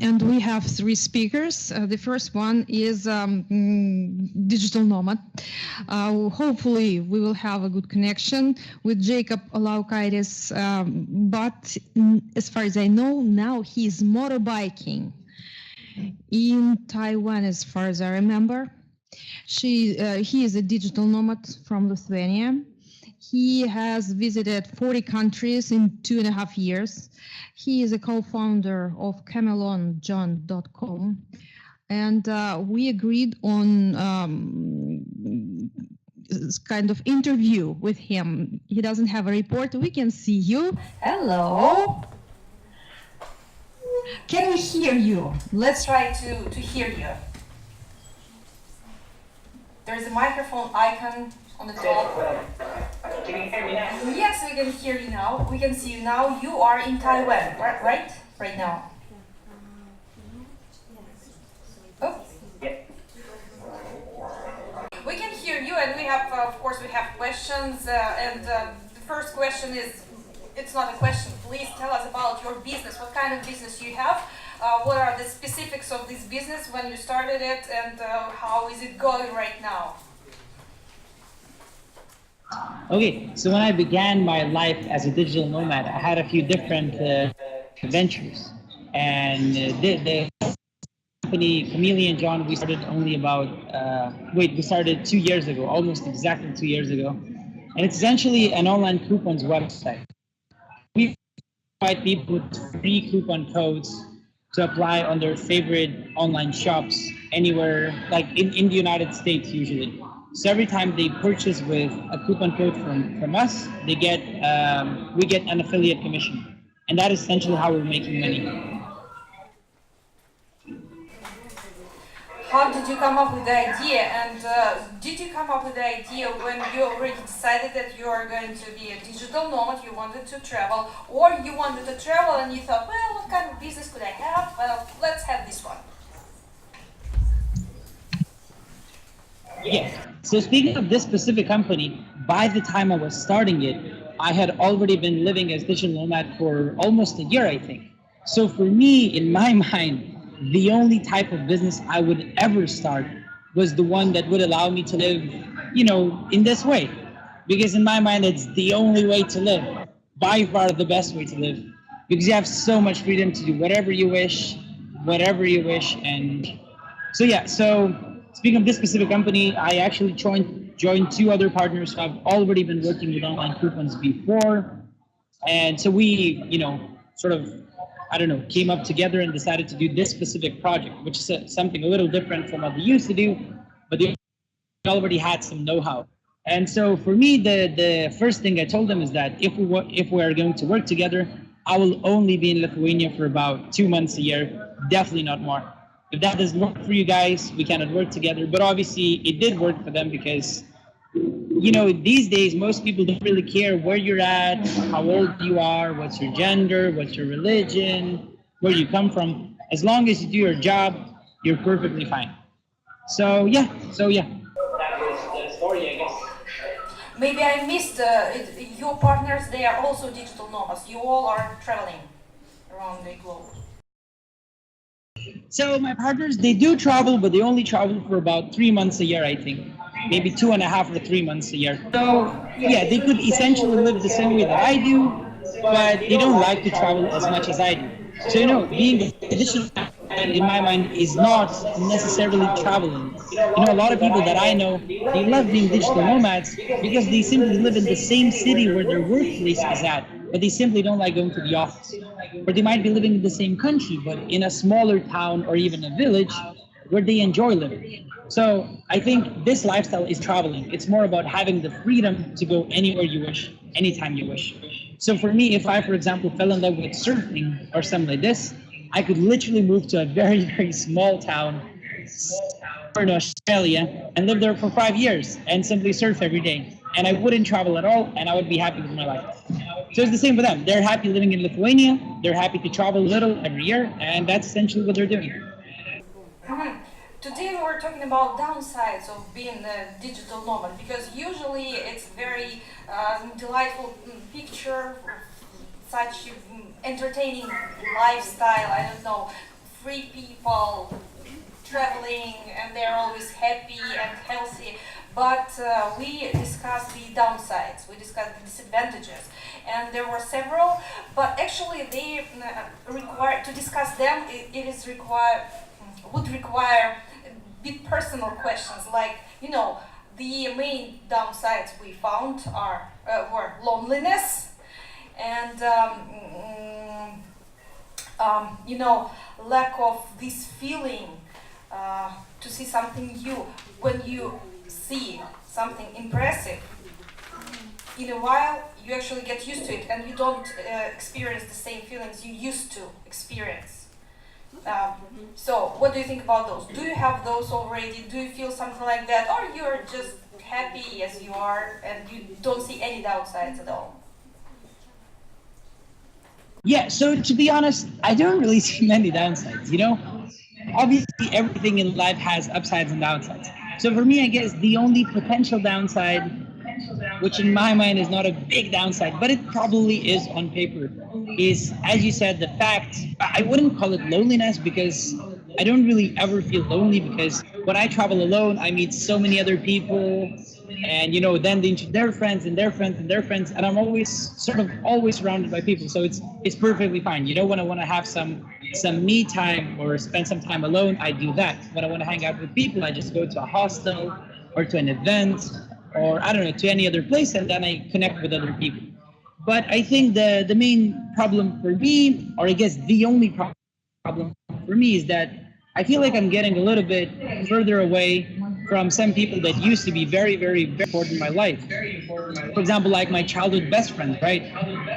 and we have three speakers. The first one is digital nomad. Hopefully, we will have a good connection with Jacob Laukaitis, but as far as I know, now he's motorbiking in Taiwan, as far as I remember. He is a digital nomad from Lithuania. He has visited 40 countries in 2.5 years. He is a co-founder of ChameleonJohn.com. And we agreed on this kind of interview with him. He doesn't have a report. We can see you. Hello. Can we hear you? Let's try to hear you. There's a microphone icon on the top. Can you hear me now? Yes, we can hear you now. We can see you now. You are in Taiwan, right? Right now. Oh. Yeah. We can hear you, and we have, of course, we have questions. The first question is, it's not a question. Please tell us about your business. What kind of business you have? What are the specifics of this business when you started it, and how is it going right now? Okay, so when I began my life as a digital nomad, I had a few different ventures. And the company ChameleonJohn, we started only about, we started 2 years ago, almost exactly 2 years ago. And it's essentially an online coupons website. We provide people with free coupon codes to apply on their favorite online shops anywhere, like in the United States usually. So every time they purchase with a coupon code from us, they get we get an affiliate commission, and that is essentially how we're making money. How did you come up with the idea, and did you come up with the idea when you already decided that you are going to be a digital nomad, you wanted to travel, or you wanted to travel and you thought, well, what kind of business could I have? Well, let's have this one. Yeah. So speaking of this specific company, by the time I was starting it, I had already been living as digital nomad for almost a year, I think. So for me, in my mind, the only type of business I would ever start was the one that would allow me to live, in this way. Because in my mind, it's the only way to live, by far the best way to live. Because you have so much freedom to do whatever you wish. And so, yeah, so speaking of this specific company, I actually joined two other partners who have already been working with online coupons before. And so we, came up together and decided to do this specific project, which is something a little different from what they used to do, but they already had some know-how. And so for me, the first thing I told them is that if we are going to work together, I will only be in Lithuania for about 2 months a year, definitely not more. If that doesn't work for you guys, we cannot work together. But obviously, it did work for them because, these days, most people don't really care where you're at, how old you are, what's your gender, what's your religion, where you come from. As long as you do your job, you're perfectly fine. So, yeah. That was the story, I guess. Maybe I missed your partners, they are also digital nomads. You all are traveling around the globe. So my partners, they do travel, but they only travel for about 3 months a year, I think. Maybe 2.5 or 3 months a year. So yeah, they could essentially live the same way that I do, but they don't like to travel as much as I do. So being a digital nomad in my mind is not necessarily traveling. A lot of people that I know, they love being digital nomads because they simply live in the same city where their workplace is at, but they simply don't like going to the office. Or they might be living in the same country, but in a smaller town or even a village where they enjoy living. So I think this lifestyle is traveling. It's more about having the freedom to go anywhere you wish, anytime you wish. So for me, if I, for example, fell in love with surfing or something like this, I could literally move to a very, very small town in Australia and live there for 5 years and simply surf every day. And I wouldn't travel at all, and I would be happy with my life. So it's the same for them. They're happy living in Lithuania. They're happy to travel a little every year, and that's essentially what they're doing. Today we're talking about downsides of being a digital nomad, because usually it's very delightful picture, such entertaining lifestyle, I don't know, free people traveling and they're always happy and healthy. But we discussed the downsides, we discussed the disadvantages, and there were several. But actually, they require to discuss them. Would require big personal questions, like the main downsides we found were loneliness and lack of this feeling to see something new. When you see something impressive, in a while you actually get used to it and you don't experience the same feelings you used to experience. So what do you think about those? Do you have those already? Do you feel something like that? Or you're just happy as you are and you don't see any downsides at all? Yeah, so to be honest, I don't really see many downsides, Obviously, everything in life has upsides and downsides. So for me, I guess the only potential downside, which in my mind is not a big downside, but it probably is on paper, is, as you said, the fact, I wouldn't call it loneliness because I don't really ever feel lonely, because when I travel alone, I meet so many other people, and then they introduce their friends and their friends and their friends, and I'm always surrounded by people, so it's perfectly fine. When I want to have some me time or spend some time alone, I do that. When I want to hang out with people, I just go to a hostel or to an event, or I don't know, to any other place, and then I connect with other people. But I think the main problem for me, or I guess the only problem for me, is that I feel like I'm getting a little bit further away from some people that used to be very, very, very important in my life. For example, like my childhood best friends, right?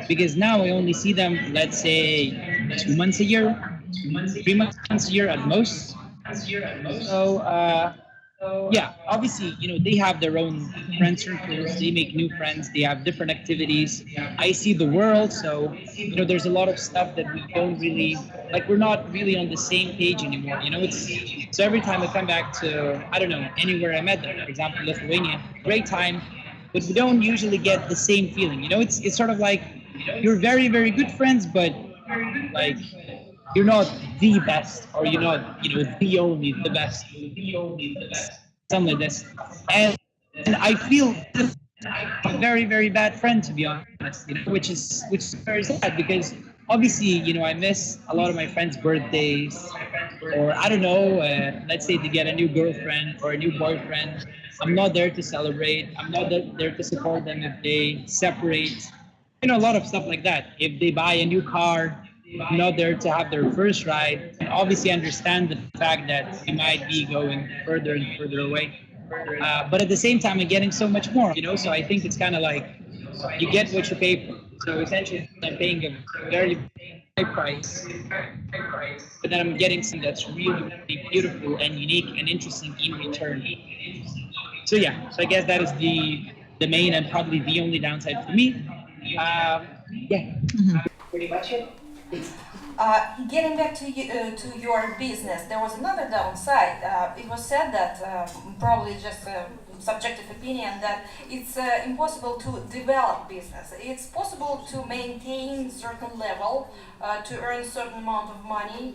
Because now I only see them, let's say, 2 months a year, 3 months a year at most. So, yeah, obviously, they have their own friend circles, they make new friends, they have different activities. I see the world, so, there's a lot of stuff that we don't really, we're not really on the same page anymore, so every time I come back to, I don't know, anywhere I met them, for example, Lithuania, great time, but we don't usually get the same feeling, it's sort of like, you're very, very good friends, but, you're not the best, or you're not, the only the best, something like this. And I feel a very, very bad friend, to be honest, which is very sad, because obviously, I miss a lot of my friends' birthdays, or I don't know, let's say they get a new girlfriend or a new boyfriend. I'm not there to celebrate. I'm not there to support them if they separate. A lot of stuff like that. If they buy a new car, I'm not there to have their first ride. And obviously understand the fact that we might be going further and further away. But at the same time, I'm getting so much more, So I think it's kind of like you get what you pay for. So essentially, I'm paying a very high price, but then I'm getting something that's really, really beautiful and unique and interesting in return. So yeah, so I guess that is the main and probably the only downside for me. Yeah. Mm-hmm. Pretty much it. Getting back to your business, there was another downside. It was said that, probably just a subjective opinion, that it's impossible to develop business. It's possible to maintain certain level, to earn certain amount of money,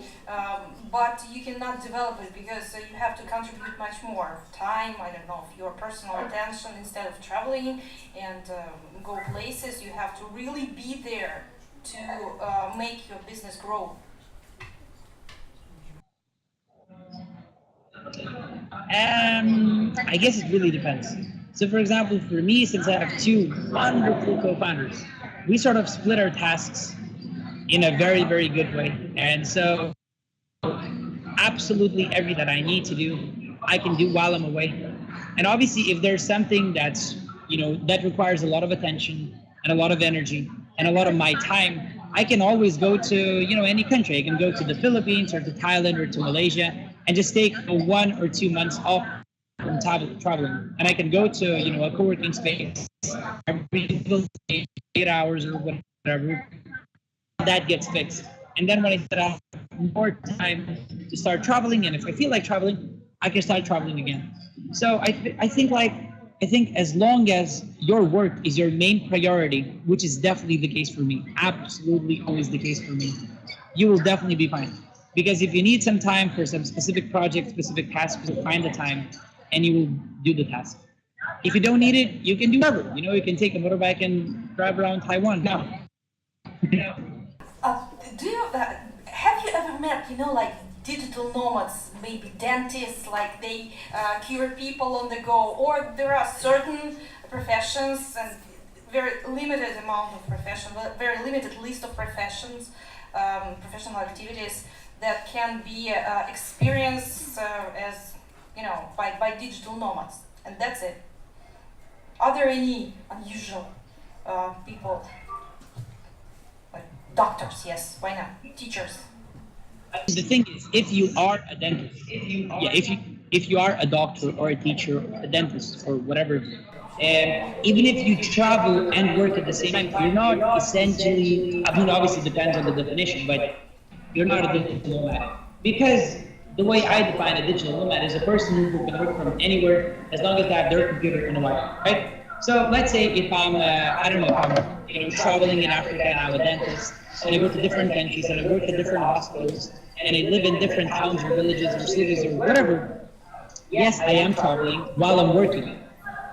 but you cannot develop it because you have to contribute much more time, I don't know, your personal attention, instead of traveling and go places. You have to really be there to make your business grow. I guess it really depends. So for example, for me, since I have two wonderful co-founders, we sort of split our tasks in a very, very good way. And so absolutely everything that I need to do, I can do while I'm away. And obviously, if there's something that's, that requires a lot of attention and a lot of energy and a lot of my time, I can always go to, any country. I can go to the Philippines or to Thailand or to Malaysia and just take 1 or 2 months off from traveling. And I can go to, a co-working space every single day, 8 hours or whatever. That gets fixed. And then when I have more time to start traveling, and if I feel like traveling, I can start traveling again. So I think as long as your work is your main priority, which is definitely the case for me, absolutely always the case for me, you will definitely be fine. Because if you need some time for some specific project, specific task, you find the time and you will do the task. If you don't need it, you can do whatever. You can take a motorbike and drive around Taiwan now. Do you have you ever met like digital nomads, maybe dentists, like they cure people on the go, or there are certain professions and very limited amount of professions, very limited list of professions, professional activities that can be experienced as by digital nomads, and that's it. Are there any unusual people? Doctors, yes, why not? Teachers. The thing is, if you are a dentist, if you are a doctor or a teacher, a dentist or whatever, even if you travel and work at the same time, you're not essentially. I mean, obviously, it depends on the definition, but you're not a digital nomad, because the way I define a digital nomad is a person who can work from anywhere as long as they have their computer and a Wi-Fi, right? So let's say if I'm, traveling in Africa and I'm a dentist, and I go to different countries and I work at different hospitals and I live in different towns or villages or cities or whatever. Yes, I am traveling while I'm working,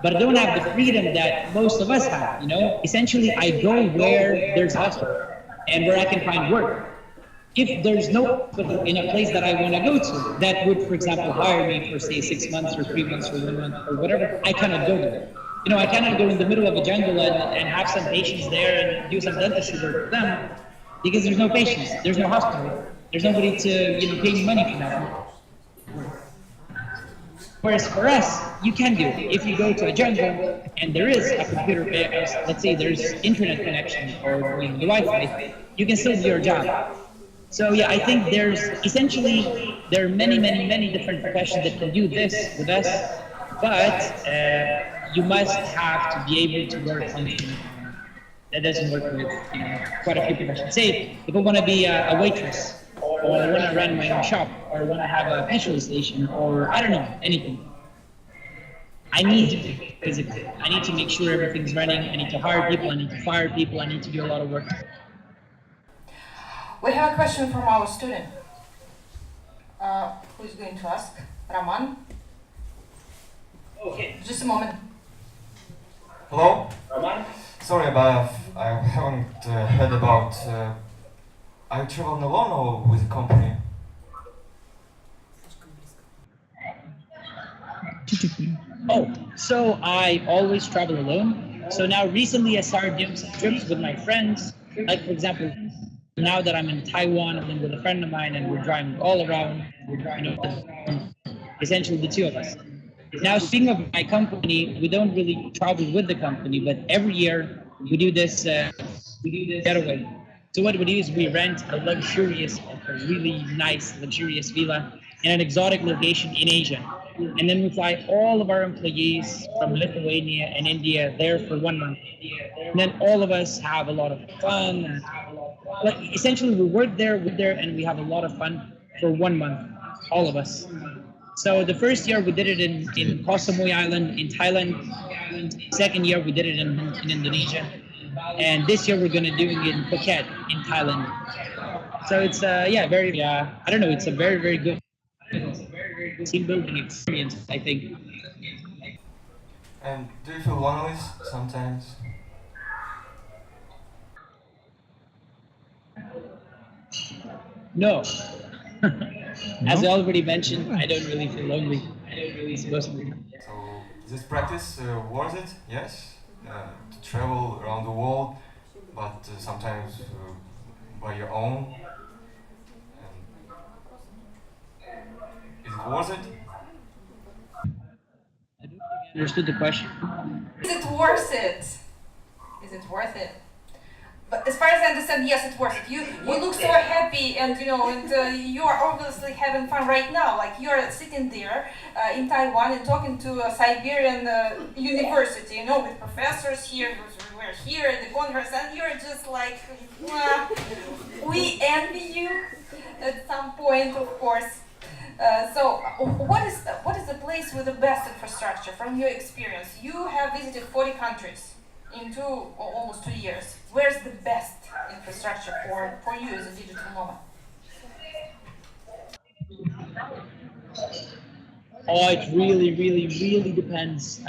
but I don't have the freedom that most of us have. Essentially, I go where there's hospital and where I can find work. If there's no hospital in a place that I want to go to that would, for example, hire me for say 6 months or 3 months or 1 month or whatever, I cannot go there. I cannot go in the middle of a jungle and have some patients there and do some dentistry work for them, because there's no patients, there's no hospital, there's nobody to pay me money for that. Whereas for us, you can do it. If you go to a jungle and there is a computer, let's say there's internet connection or the Wi-Fi, you can still do your job. So yeah, I think there are many different professions that can do this with us, but you must have to be able to work on something that doesn't work with quite a few professions. Say, if I want to be a waitress, or I want to run my own shop, or I want to have a petrol station, or I don't know, anything. I need to do it physically. I need to make sure everything's running. I need to hire people. I need to fire people. I need to do a lot of work. We have a question from our student. Who is going to ask? Roman? Okay. Just a moment. Hello? Roman? Sorry, but I haven't heard about. Are you traveling alone or with a company? Oh, so I always travel alone. So now recently I started doing some trips with my friends. Like, for example, now that I'm in Taiwan, I'm with a friend of mine and we're driving all around. Essentially the two of us. Now, speaking of my company, we don't really travel with the company, but every year we do this getaway. So what we do is we rent a really nice, luxurious villa in an exotic location in Asia. And then we fly all of our employees from Lithuania and India there for 1 month. And then all of us have a lot of fun. Essentially, we work there, and we have a lot of fun for 1 month, all of us. So the first year we did it in Koh Samui Island in Thailand. Second year we did it in Indonesia. And this year we're going to do it in Phuket in Thailand. So it's it's a very, very good team building experience, I think. And do you feel lonely sometimes? No. As I already mentioned, I don't really feel lonely. I don't really supposed to be. So is this practice worth it? Yes? To travel around the world, but sometimes by your own. Is it worth it? I don't think I understood the question. Is it worth it? Is it worth it? But as far as I understand, yes, it's worth it. You look so happy, and you are obviously having fun right now. Like you're sitting there in Taiwan and talking to a Siberian university, with professors here. We're here at the conference, and you're just like, we envy you at some point, of course. So, what is the place with the best infrastructure from your experience? You have visited 40 countries in almost 2 years. Where's the best infrastructure for you as a digital nomad? Oh, it really, really, really depends.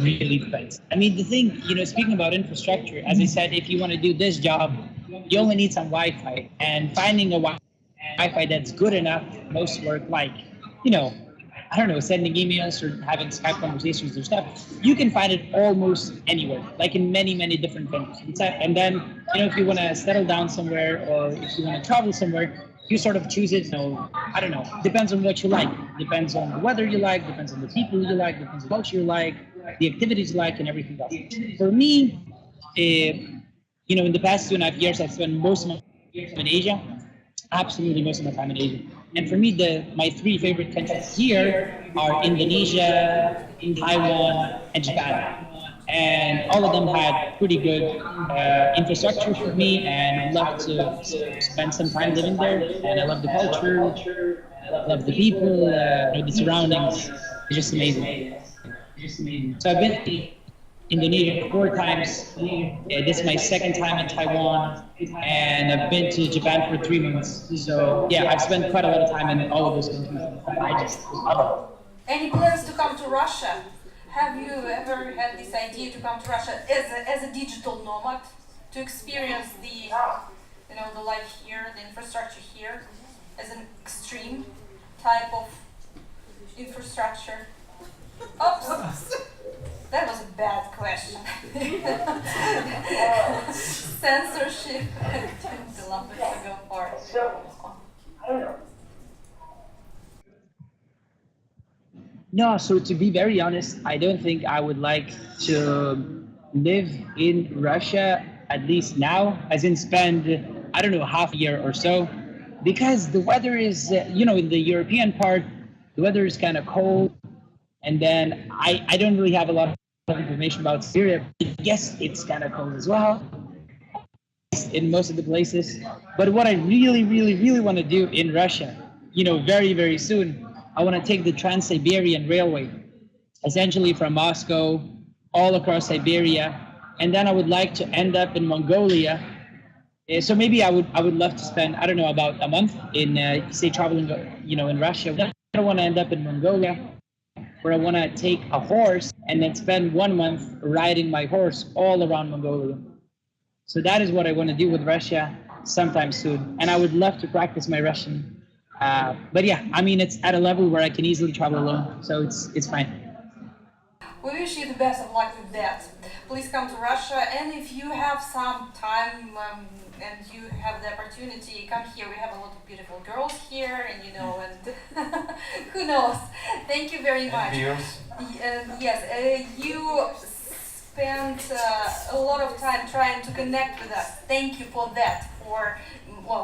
Really depends. I mean, the thing, speaking about infrastructure, as I said, if you want to do this job, you only need some Wi-Fi, and finding a Wi-Fi that's good enough, most work like, you know, I don't know, sending emails or having Skype conversations or stuff, you can find it almost anywhere, like in many, many different venues. And then, if you want to settle down somewhere or if you want to travel somewhere, you sort of choose it. I don't know, depends on what you like, depends on the weather you like, depends on the people you like, depends on the culture you like, the activities you like, and everything else. For me, in the past 2.5 years, I've spent most of my time in Asia, absolutely most of my time in Asia. And for me, my three favorite countries here are Indonesia, Taiwan, and Japan. And all of them had pretty good infrastructure for me, and I love to spend some time living there. And I love the culture, I love the people, the surroundings. It's just amazing. So I've been to Indonesia 4 times. This is my second time in Taiwan, and I've been to Japan for 3 months. So yeah, I've spent quite a lot of time in all of those countries. I just love it. Any plans to come to Russia? Have you ever had this idea to come to Russia as a digital nomad to experience the life here, the infrastructure here, as an extreme type of infrastructure? Oops. That was a bad question. Censorship. The lump to go for it. I don't know. No, so to be very honest, I don't think I would like to live in Russia, at least now, as in spend, I don't know, half a year or so, because the weather is, in the European part, the weather is kind of cold. And then I don't really have a lot of information about Syria. I guess it's kind of cold as well in most of the places. But what I really, really, really want to do in Russia, very, very soon, I want to take the Trans-Siberian Railway, essentially from Moscow all across Siberia. And then I would like to end up in Mongolia. So maybe I would love to spend, I don't know, about a month in, say, traveling, in Russia. I don't want to end up in Mongolia, where I want to take a horse and then spend 1 month riding my horse all around Mongolia. So that is what I want to do with Russia sometime soon. And I would love to practice my Russian. But yeah, I mean, it's at a level where I can easily travel alone. So it's fine. We wish you the best of luck with that. Please come to Russia, and if you have some time and you have the opportunity, come here. We have a lot of beautiful girls here, and and who knows? Thank you very much. Yes, you spent a lot of time trying to connect with us. Thank you for that.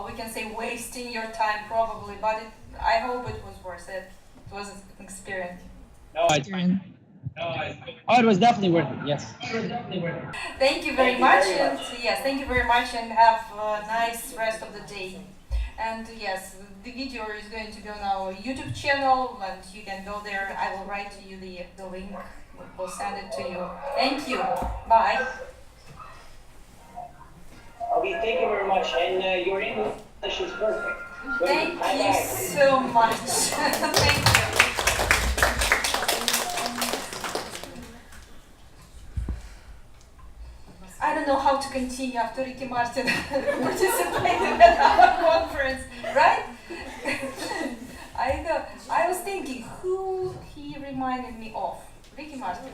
We can say wasting your time probably, but I hope it was worth it. It was an experience. No, it was definitely worth it. Yes. Thank you very much, and yes, thank you very much, and have a nice rest of the day. And yes, the video is going to be on our YouTube channel, and you can go there. I will write to you the link. We'll send it to you. Thank you. Bye. Okay, thank you very much. And your English is perfect. Thank you so much. Thank you. I don't know how to continue after Ricky Martin participated at our conference, right? I was thinking who he reminded me of. Ricky Martin.